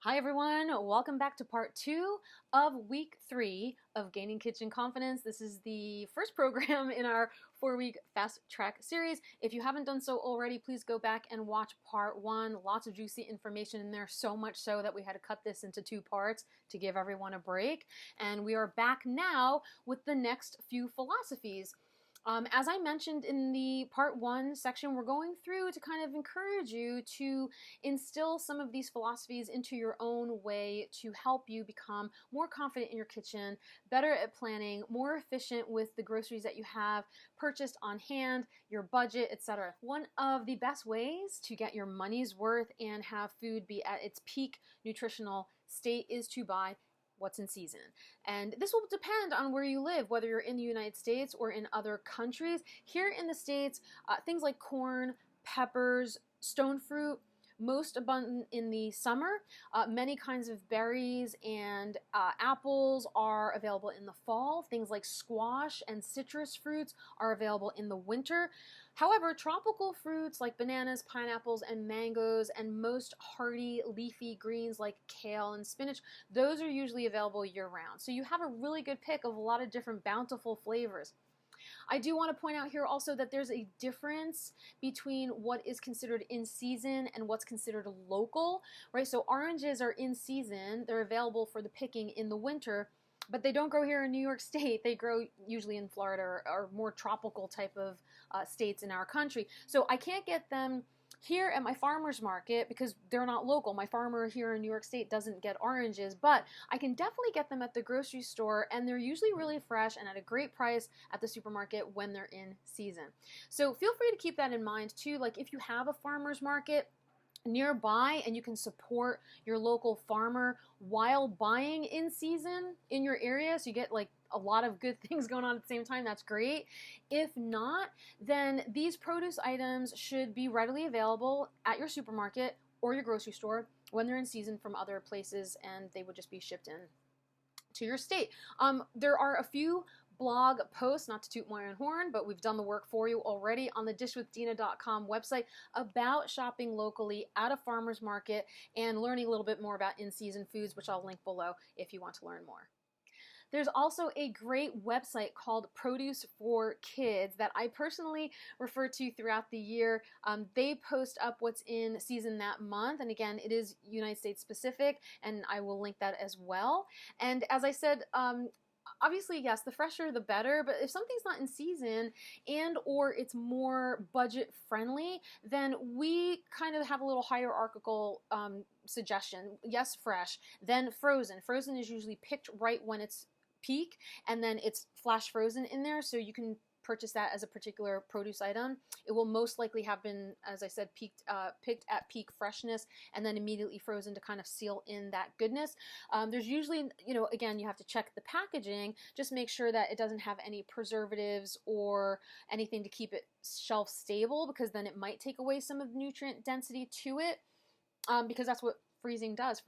Hi everyone, welcome back to part 2 of week 3 of Gaining Kitchen Confidence. This is the first program in our 4-week fast track series. If you haven't done so already, please go back and watch part 1. Lots of juicy information in there, so much so that we had to cut this into 2 parts to give everyone a break. And we are back now with the next few philosophies. As I mentioned in the part 1 section, we're going through to kind of encourage you to instill some of these philosophies into your own way to help you become more confident in your kitchen, better at planning, more efficient with the groceries that you have purchased on hand, your budget, etc. One of the best ways to get your money's worth and have food be at its peak nutritional state is to buy what's in season. And this will depend on where you live, whether you're in the United States or in other countries. Here in the States, things like corn, peppers, stone fruit, most abundant in the summer. Many kinds of berries and apples are available in the fall. Things like squash and citrus fruits are available in the winter. However, tropical fruits like bananas, pineapples, and mangoes, and most hardy leafy greens like kale and spinach, those are usually available year-round. So you have a really good pick of a lot of different bountiful flavors. I do want to point out here also that there's a difference between what is considered in season and what's considered local, right? So oranges are in season, they're available for the picking in the winter, but they don't grow here in New York State. They grow usually in Florida or more tropical type of states in our country. So I can't get them here at my farmer's market because they're not local. My farmer here in New York State doesn't get oranges, but I can definitely get them at the grocery store, and they're usually really fresh and at a great price at the supermarket when they're in season. So feel free to keep that in mind too. Like if you have a farmer's market nearby and you can support your local farmer while buying in season in your area, so you get like a lot of good things going on at the same time, that's great. If not, then these produce items should be readily available at your supermarket or your grocery store when they're in season from other places, and they would just be shipped in to your state. There are a few blog posts, not to toot my own horn, but we've done the work for you already on the DishWithDina.com website about shopping locally at a farmer's market and learning a little bit more about in-season foods, which I'll link below if you want to learn more. There's also a great website called Produce for Kids that I personally refer to throughout the year. They post up what's in season that month, and again, it is United States specific, and I will link that as well. And as I said, obviously, yes, the fresher the better, but if something's not in season and or it's more budget friendly, then we kind of have a little hierarchical suggestion. Yes, fresh, then frozen. Frozen is usually picked right when it's peak, and then it's flash frozen in there, so you can purchase that as a particular produce item. It will most likely have been, as I said, picked at peak freshness and then immediately frozen to kind of seal in that goodness. There's usually, again, you have to check the packaging. Just make sure that it doesn't have any preservatives or anything to keep it shelf stable, because then it might take away some of the nutrient density to it, because that's what freezing does.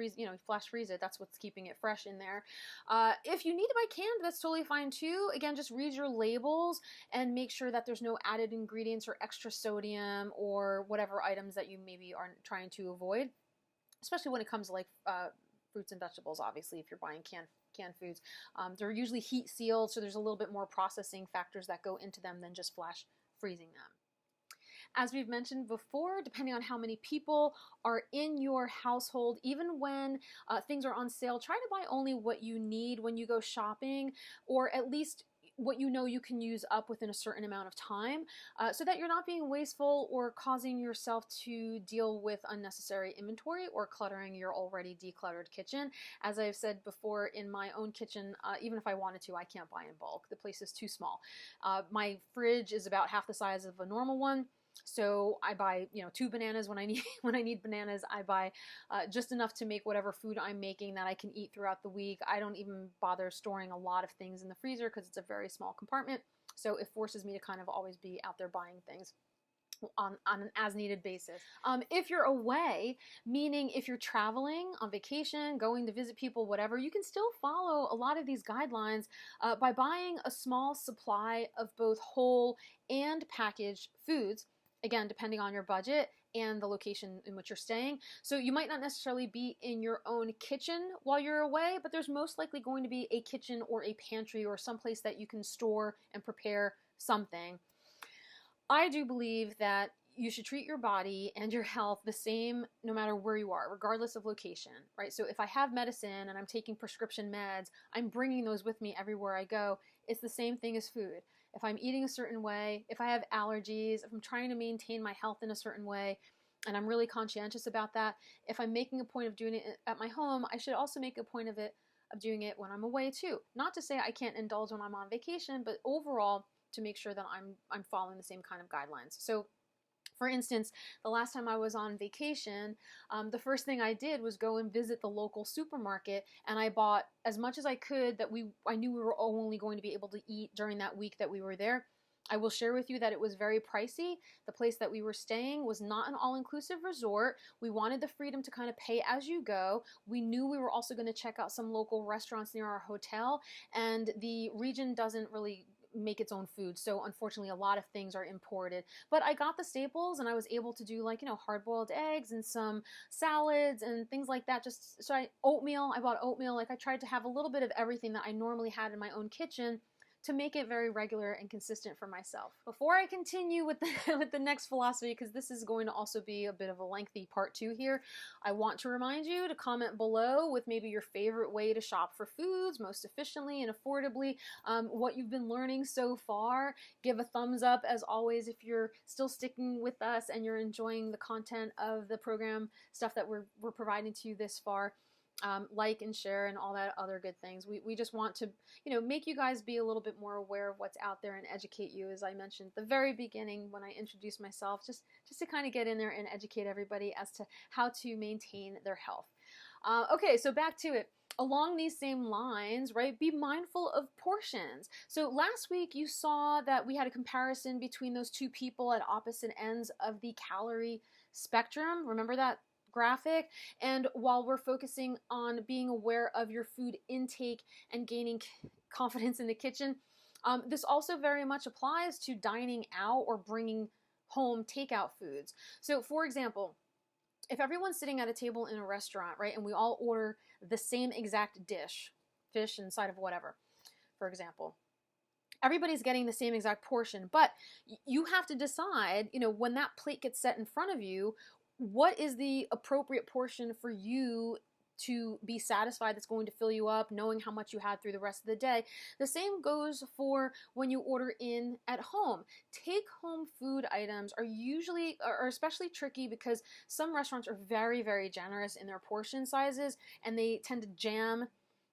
Flash freeze it. That's what's keeping it fresh in there. If you need to buy canned, that's totally fine too. Again, just read your labels and make sure that there's no added ingredients or extra sodium or whatever items that you maybe are trying to avoid, especially when it comes to like fruits and vegetables. Obviously, if you're buying canned foods, they're usually heat sealed, so there's a little bit more processing factors that go into them than just flash freezing them. As we've mentioned before, depending on how many people are in your household, even when things are on sale, try to buy only what you need when you go shopping, or at least what you know you can use up within a certain amount of time, so that you're not being wasteful or causing yourself to deal with unnecessary inventory or cluttering your already decluttered kitchen. As I've said before, in my own kitchen, even if I wanted to, I can't buy in bulk. The place is too small. My fridge is about half the size of a normal one. So I buy, 2 bananas when I need bananas. I buy just enough to make whatever food I'm making that I can eat throughout the week. I don't even bother storing a lot of things in the freezer because it's a very small compartment. So it forces me to kind of always be out there buying things on an as-needed basis. If you're away, meaning if you're traveling on vacation, going to visit people, whatever, you can still follow a lot of these guidelines by buying a small supply of both whole and packaged foods, again, depending on your budget and the location in which you're staying. So you might not necessarily be in your own kitchen while you're away, but there's most likely going to be a kitchen or a pantry or someplace that you can store and prepare something. I do believe that you should treat your body and your health the same no matter where you are, regardless of location, right? So if I have medicine and I'm taking prescription meds, I'm bringing those with me everywhere I go. It's the same thing as food. If I'm eating a certain way, if I have allergies, if I'm trying to maintain my health in a certain way, and I'm really conscientious about that, if I'm making a point of doing it at my home, I should also make a point of doing it when I'm away too. Not to say I can't indulge when I'm on vacation, but overall to make sure that I'm following the same kind of guidelines. So for instance, the last time I was on vacation, the first thing I did was go and visit the local supermarket, and I bought as much as I could that I knew we were only going to be able to eat during that week that we were there. I will share with you that it was very pricey. The place that we were staying was not an all-inclusive resort. We wanted the freedom to kind of pay as you go. We knew we were also going to check out some local restaurants near our hotel, and the region doesn't really make its own food, so unfortunately a lot of things are imported, but I got the staples and I was able to do, like, hard-boiled eggs and some salads and things like that. I bought oatmeal. Like, I tried to have a little bit of everything that I normally had in my own kitchen to make it very regular and consistent for myself. Before I continue with the next philosophy, because this is going to also be a bit of a lengthy part 2 here, I want to remind you to comment below with maybe your favorite way to shop for foods most efficiently and affordably, what you've been learning so far. Give a thumbs up as always if you're still sticking with us and you're enjoying the content of the program, stuff that we're providing to you this far. Like and share and all that other good things. We just want to, make you guys be a little bit more aware of what's out there and educate you, as I mentioned at the very beginning when I introduced myself, just to kind of get in there and educate everybody as to how to maintain their health. Okay, so back to it. Along these same lines, right, be mindful of portions. So last week you saw that we had a comparison between those two people at opposite ends of the calorie spectrum. Remember that graphic? And while we're focusing on being aware of your food intake and gaining confidence in the kitchen, this also very much applies to dining out or bringing home takeout foods. So for example, if everyone's sitting at a table in a restaurant, right, and we all order the same exact dish, fish inside of whatever, for example, everybody's getting the same exact portion, but you have to decide, when that plate gets set in front of you, what is the appropriate portion for you to be satisfied that's going to fill you up, knowing how much you had through the rest of the day. The same goes for when you order in at home. Take-home food items are especially tricky because some restaurants are very, very generous in their portion sizes, and they tend to jam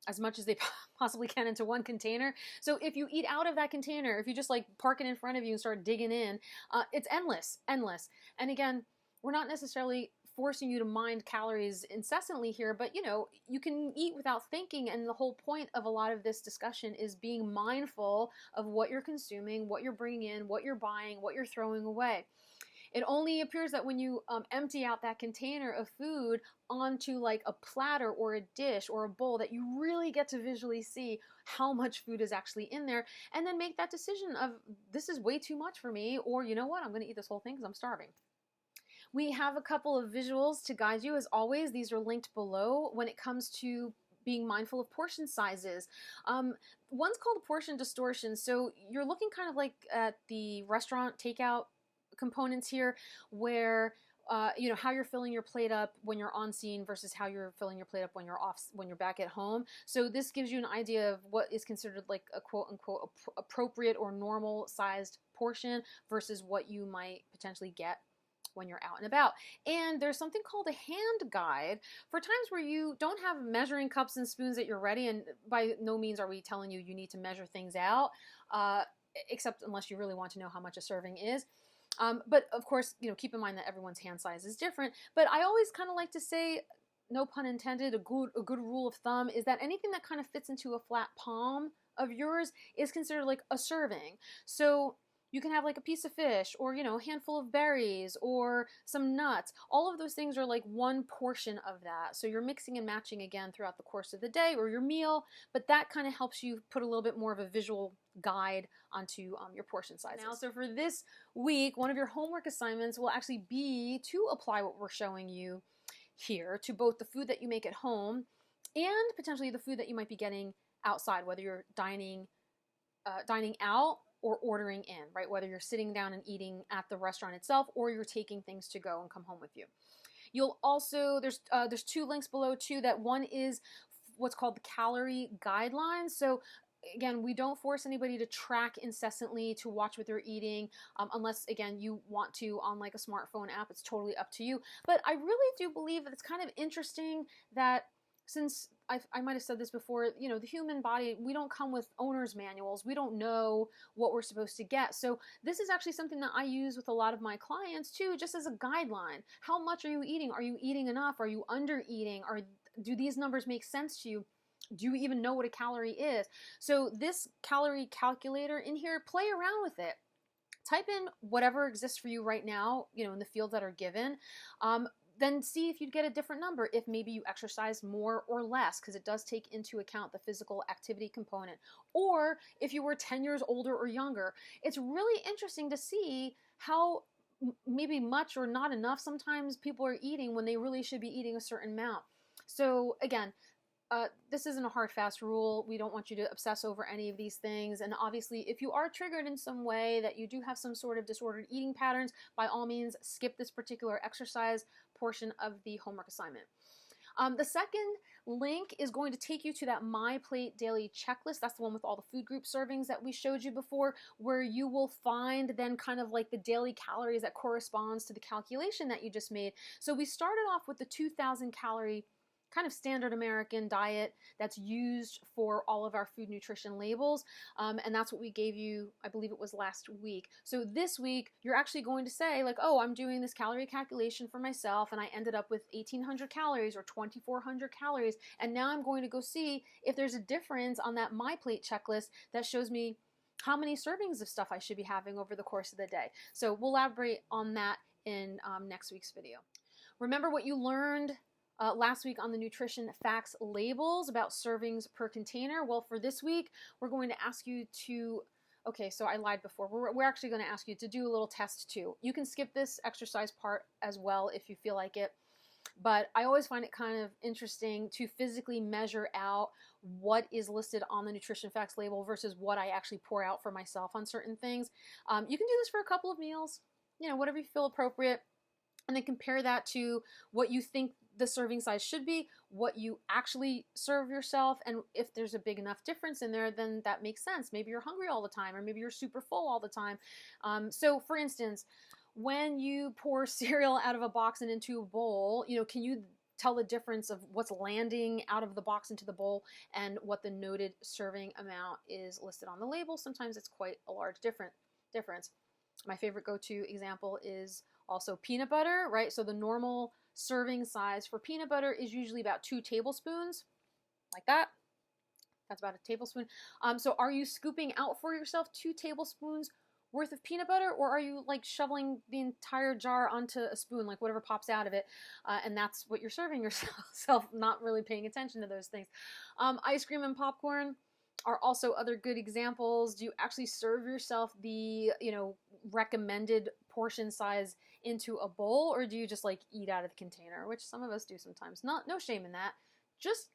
as much as they possibly can into one container. So if you eat out of that container, if you just park it in front of you and start digging in, it's endless. And again, we're not necessarily forcing you to mind calories incessantly here, but you can eat without thinking, and the whole point of a lot of this discussion is being mindful of what you're consuming, what you're bringing in, what you're buying, what you're throwing away. It only appears that when you empty out that container of food onto a platter or a dish or a bowl that you really get to visually see how much food is actually in there, and then make that decision of, this is way too much for me, or you know what, I'm going to eat this whole thing because I'm starving. We have a couple of visuals to guide you. As always, these are linked below when it comes to being mindful of portion sizes. One's called portion distortion. So you're looking kind of at the restaurant takeout components here, where how you're filling your plate up when you're on scene versus how you're filling your plate up when you're back at home. So this gives you an idea of what is considered a quote unquote appropriate or normal sized portion versus what you might potentially get when you're out and about. And there's something called a hand guide for times where you don't have measuring cups and spoons at your ready, and by no means are we telling you need to measure things out, except unless you really want to know how much a serving is. But of course, keep in mind that everyone's hand size is different. But I always kind of like to say, no pun intended, a good rule of thumb is that anything that kind of fits into a flat palm of yours is considered a serving. So You can have like a piece of fish or, a handful of berries or some nuts. All of those things are like one portion of that. So you're mixing and matching again throughout the course of the day or your meal, but that kind of helps you put a little bit more of a visual guide onto your portion sizes. Now, so for this week, one of your homework assignments will actually be to apply what we're showing you here to both the food that you make at home and potentially the food that you might be getting outside, whether you're dining out or ordering in, right? Whether you're sitting down and eating at the restaurant itself or you're taking things to go and come home with you. You'll also, there's two links below too, that one is what's called the calorie guidelines. So again, we don't force anybody to track incessantly, to watch what they're eating, unless, again, you want to on like a smartphone app. It's totally up to you. But I really do believe that it's kind of interesting that since I might have said this before, the human body, we don't come with owner's manuals. We don't know what we're supposed to get. So this is actually something that I use with a lot of my clients too, just as a guideline. How much are you eating? Are you eating enough? Are you under eating? Do these numbers make sense to you? Do you even know what a calorie is? So this calorie calculator in here, play around with it. Type in whatever exists for you right now, in the fields that are given. Then see if you'd get a different number if maybe you exercise more or less, because it does take into account the physical activity component. Or if you were 10 years older or younger. It's really interesting to see how maybe much or not enough sometimes people are eating when they really should be eating a certain amount. So again, this isn't a hard, fast rule. We don't want you to obsess over any of these things. And obviously, if you are triggered in some way, that you do have some sort of disordered eating patterns, by all means, skip this particular exercise portion of the homework assignment. The second link is going to take you to that My Plate Daily Checklist. That's the one with all the food group servings that we showed you before, where you will find then kind of like the daily calories that corresponds to the calculation that you just made. So we started off with the 2,000 calorie kind of standard American diet that's used for all of our food nutrition labels. And that's what we gave you, I believe it was last week. So this week, you're actually going to say like, oh, I'm doing this calorie calculation for myself and I ended up with 1,800 calories or 2,400 calories. And now I'm going to go see if there's a difference on that My Plate checklist that shows me how many servings of stuff I should be having over the course of the day. So we'll elaborate on that in next week's video. Remember what you learned last week on the nutrition facts labels about servings per container? Well, for this week, we're going to ask you to, okay, so I lied before. We're actually going to ask you to do a little test too. You can skip this exercise part as well if you feel like it. But I always find it kind of interesting to physically measure out what is listed on the nutrition facts label versus what I actually pour out for myself on certain things. You can do this for a couple of meals, whatever you feel appropriate, and then compare that to what you think the serving size should be, what you actually serve yourself, and if there's a big enough difference in there, then that makes sense. Maybe you're hungry all the time, or maybe you're super full all the time. So for instance, when you pour cereal out of a box and into a bowl, can you tell the difference of what's landing out of the box into the bowl and what the noted serving amount is listed on the label? Sometimes it's quite a large difference. My favorite go-to example is also peanut butter, right? So the normal serving size for peanut butter is usually about 2 tablespoons, like that. That's about a tablespoon. So are you scooping out for yourself 2 tablespoons worth of peanut butter, or are you like shoveling the entire jar onto a spoon, like whatever pops out of it, and that's what you're serving yourself, not really paying attention to those things. Ice cream and popcorn are also other good examples. Do you actually serve yourself the, recommended portion size into a bowl, or do you just like eat out of the container, which some of us do sometimes? No shame in that. Just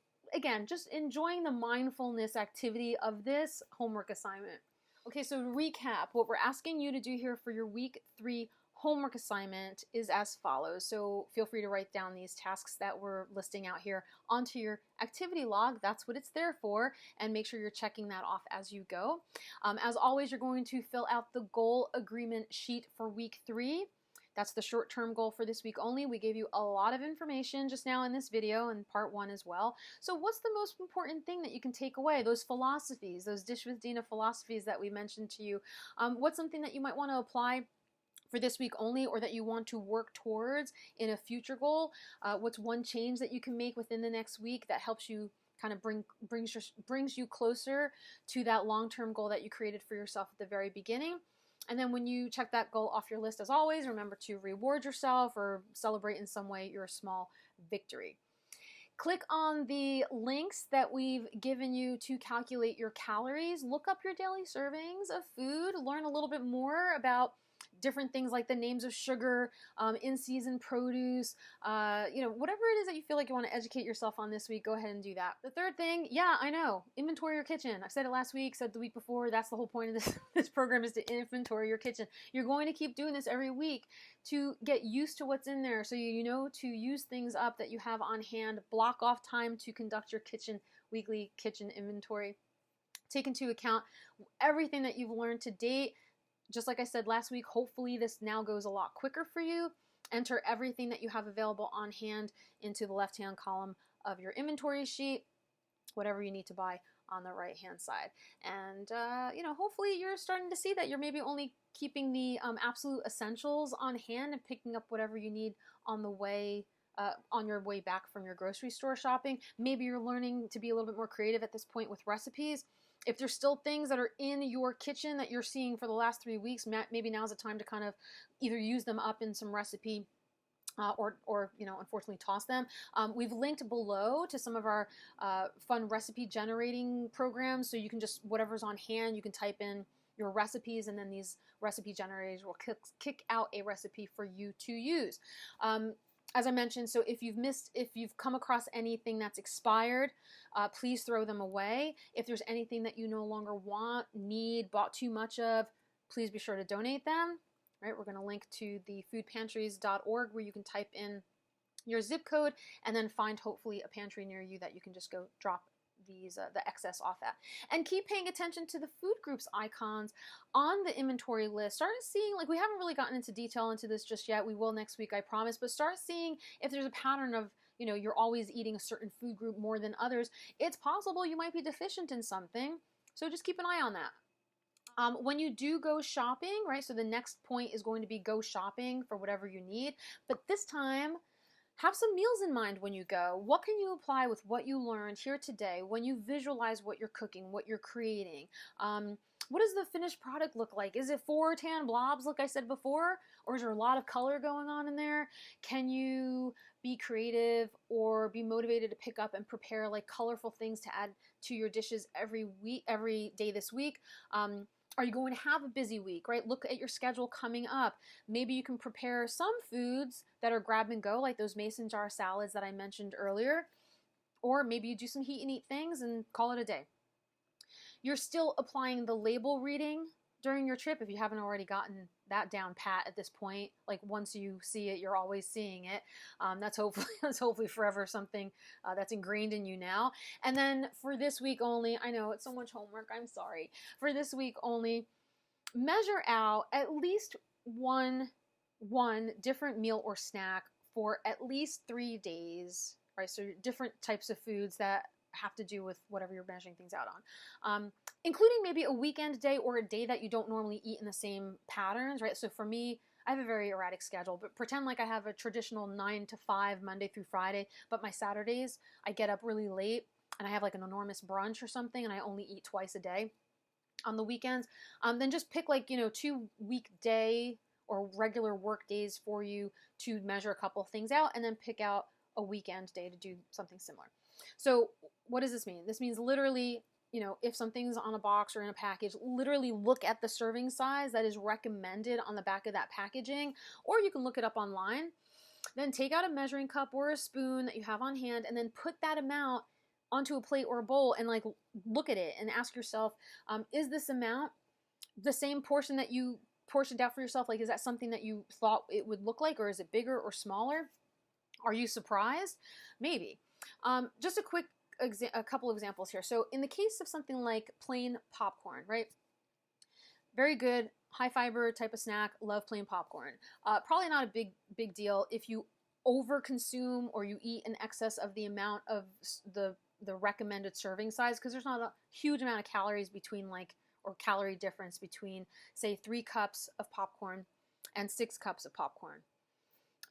enjoying the mindfulness activity of this homework assignment. Okay, so to recap, what we're asking you to do here for your week 3 homework assignment is as follows. So feel free to write down these tasks that we're listing out here onto your activity log. That's what it's there for, and make sure you're checking that off as you go. As always, you're going to fill out the goal agreement sheet for week 3. That's the short-term goal for this week only. We gave you a lot of information just now in this video and part 1 as well. So what's the most important thing that you can take away? Those philosophies, those Dish with Dina philosophies that we mentioned to you. What's something that you might want to apply for this week only, or that you want to work towards in a future goal? What's one change that you can make within the next week that helps you kind of brings you closer to that long-term goal that you created for yourself at the very beginning? And then when you check that goal off your list, as always, remember to reward yourself or celebrate in some way your small victory. Click on the links that we've given you to calculate your calories. Look up your daily servings of food. Learn a little bit more about different things like the names of sugar, in-season produce, whatever it is that you feel like you want to educate yourself on this week, go ahead and do that. The third thing, yeah, I know, inventory your kitchen. I said it last week, said the week before, that's the whole point of this program, is to inventory your kitchen. You're going to keep doing this every week to get used to what's in there, so you know to use things up that you have on hand. Block off time to conduct your weekly kitchen inventory. Take into account everything that you've learned to date. Just like I said last week, hopefully this now goes a lot quicker for you. Enter everything that you have available on hand into the left-hand column of your inventory sheet, whatever you need to buy on the right-hand side. And, hopefully you're starting to see that you're maybe only keeping the absolute essentials on hand and picking up whatever you need on the way on your way back from your grocery store shopping. Maybe you're learning to be a little bit more creative at this point with recipes. If there's still things that are in your kitchen that you're seeing for the last 3 weeks, maybe now's the time to kind of either use them up in some recipe or unfortunately toss them. We've linked below to some of our fun recipe generating programs, so you can just, whatever's on hand, you can type in your recipes, and then these recipe generators will kick out a recipe for you to use. As I mentioned, so if you've come across anything that's expired, please throw them away. If there's anything that you no longer want, need, bought too much of, please be sure to donate them. Right? We're going to link to the foodpantries.org where you can type in your zip code and then find hopefully a pantry near you that you can just go drop the excess off at. And keep paying attention to the food groups icons on the inventory list. Start seeing, we haven't really gotten into detail into this just yet. We will next week, I promise, but start seeing if there's a pattern of, you're always eating a certain food group more than others. It's possible you might be deficient in something, so just keep an eye on that. When you do go shopping, right, so the next point is going to be go shopping for whatever you need, but this time, have some meals in mind when you go. What can you apply with what you learned here today when you visualize what you're cooking, what you're creating? What does the finished product look like? Is it 4 tan blobs like I said before? Or is there a lot of color going on in there? Can you be creative or be motivated to pick up and prepare colorful things to add to your dishes every day this week? Are you going to have a busy week, right? Look at your schedule coming up. Maybe you can prepare some foods that are grab and go, like those mason jar salads that I mentioned earlier. Or maybe you do some heat and eat things and call it a day. You're still applying the label reading during your trip if you haven't already gotten that down pat at this point. Once you see it, you're always seeing it. That's hopefully forever something that's ingrained in you now. And then for this week only, I know it's so much homework, I'm sorry. For this week only, measure out at least one different meal or snack for at least 3 days, right? So different types of foods that have to do with whatever you're measuring things out on, including maybe a weekend day or a day that you don't normally eat in the same patterns, right? So for me, I have a very erratic schedule, but pretend like I have a traditional 9 to 5 Monday through Friday, but my Saturdays, I get up really late and I have an enormous brunch or something and I only eat twice a day on the weekends. Then just pick 2 weekday or regular work days for you to measure a couple of things out, and then pick out a weekend day to do something similar. So what does this mean? This means literally, if something's on a box or in a package, literally look at the serving size that is recommended on the back of that packaging, or you can look it up online. Then take out a measuring cup or a spoon that you have on hand and then put that amount onto a plate or a bowl and look at it and ask yourself, is this amount the same portion that you portioned out for yourself? Is that something that you thought it would look like, or is it bigger or smaller? Are you surprised? Maybe. Just a couple of examples here. So in the case of something like plain popcorn, right? Very good, high fiber type of snack. Love plain popcorn. Probably not a big deal if you over consume or you eat in excess of the amount of the recommended serving size, because there's not a huge amount of calories or calorie difference between, say, 3 cups of popcorn and 6 cups of popcorn.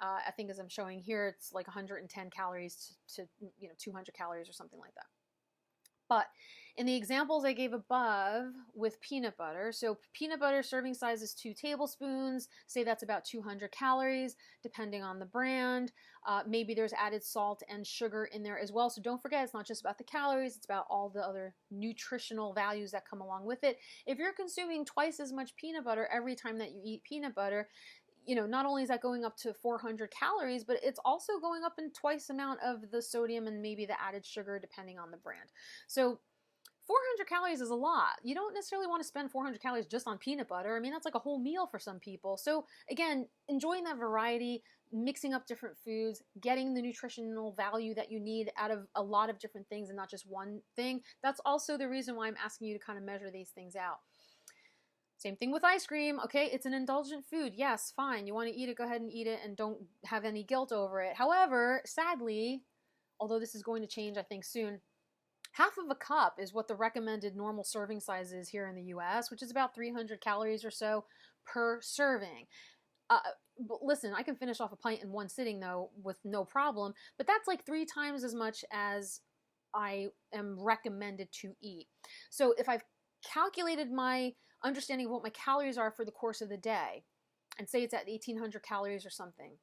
I think as I'm showing here, it's 110 calories to 200 calories or something like that. But in the examples I gave above with peanut butter, so peanut butter serving size is 2 tablespoons, say that's about 200 calories, depending on the brand. Maybe there's added salt and sugar in there as well. So don't forget, it's not just about the calories, it's about all the other nutritional values that come along with it. If you're consuming twice as much peanut butter every time that you eat peanut butter, you know, not only is that going up to 400 calories, but it's also going up in twice the amount of the sodium and maybe the added sugar depending on the brand. So 400 calories is a lot. You don't necessarily want to spend 400 calories just on peanut butter. I mean, that's like a whole meal for some people. So again, enjoying that variety, mixing up different foods, getting the nutritional value that you need out of a lot of different things and not just one thing. That's also the reason why I'm asking you to kind of measure these things out. Same thing with ice cream. Okay, it's an indulgent food. Yes, fine. You want to eat it, go ahead and eat it and don't have any guilt over it. However, sadly, although this is going to change, I think, soon, half of a cup is what the recommended normal serving size is here in the US, which is about 300 calories or so per serving. But listen, I can finish off a pint in one sitting, though, with no problem. But that's like 3 times as much as I am recommended to eat. So if I've calculated my understanding of what my calories are for the course of the day, and say it's at 1,800 calories or something,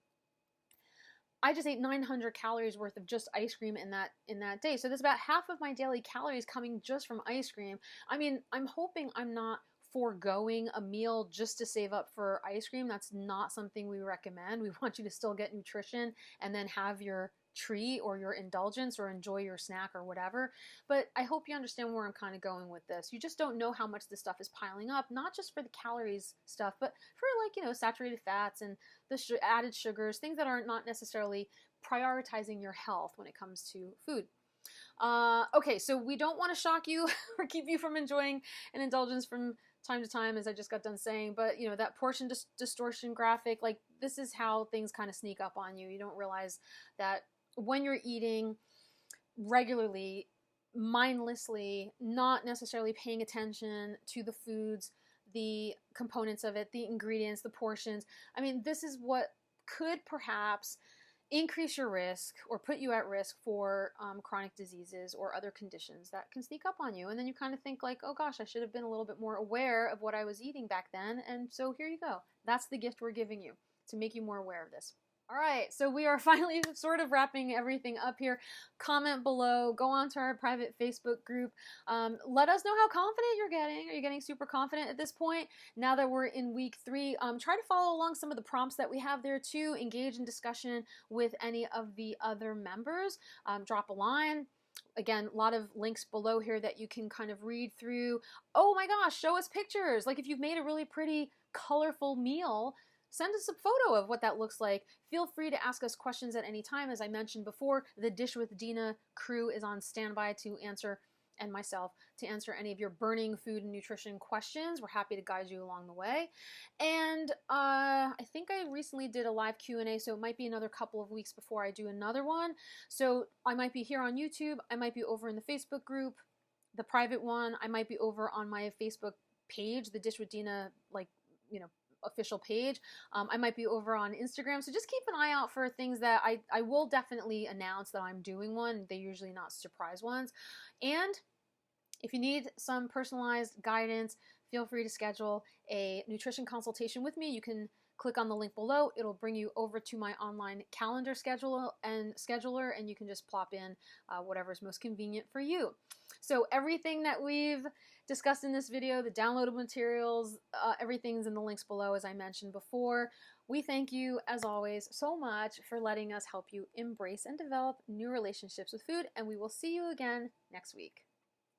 I just ate 900 calories worth of just ice cream in that day. So there's about half of my daily calories coming just from ice cream. I mean, I'm hoping I'm not foregoing a meal just to save up for ice cream. That's not something we recommend. We want you to still get nutrition and then have your treat or your indulgence or enjoy your snack or whatever. But I hope you understand where I'm kind of going with this. You just don't know how much this stuff is piling up, not just for the calories stuff, but for, like, you know, saturated fats and the added sugars, things that are not necessarily prioritizing your health when it comes to food. Okay, so we don't want to shock you or keep you from enjoying an indulgence from time to time, as I just got done saying, but you know, that portion distortion graphic, like, this is how things kind of sneak up on you. You don't realize that when you're eating regularly, mindlessly, not necessarily paying attention to the foods, the components of it, the ingredients, the portions. I mean, this is what could perhaps increase your risk or put you at risk for chronic diseases or other conditions that can sneak up on you. And then you kind of think like, oh gosh, I should have been a little bit more aware of what I was eating back then. And so here you go. That's the gift we're giving you, to make you more aware of this. All right, so we are finally sort of wrapping everything up here. Comment below, go on to our private Facebook group. Let us know how confident you're getting. Are you getting super confident at this point? Now that we're in week 3, try to follow along some of the prompts that we have there too. Engage in discussion with any of the other members. Drop a line. Again, a lot of links below here that you can kind of read through. Oh my gosh, show us pictures. Like if you've made a really pretty, colorful meal, send us a photo of what that looks like. Feel free to ask us questions at any time. As I mentioned before, the Dish with Dina crew is on standby to answer, and myself, to answer any of your burning food and nutrition questions. We're happy to guide you along the way. And I think I recently did a live Q&A, so it might be another couple of weeks before I do another one. So I might be here on YouTube. I might be over in the Facebook group, the private one. I might be over on my Facebook page, the Dish with Dina, like, you know, official page. I might be over on Instagram, so just keep an eye out for things that I will definitely announce that I'm doing one. They're usually not surprise ones. And if you need some personalized guidance, feel free to schedule a nutrition consultation with me. You can click on the link below. It'll bring you over to my online calendar scheduler, and you can just plop in whatever is most convenient for you. So everything that we've discussed in this video, the downloadable materials, everything's in the links below, as I mentioned before. We thank you, as always, so much for letting us help you embrace and develop new relationships with food, and we will see you again next week.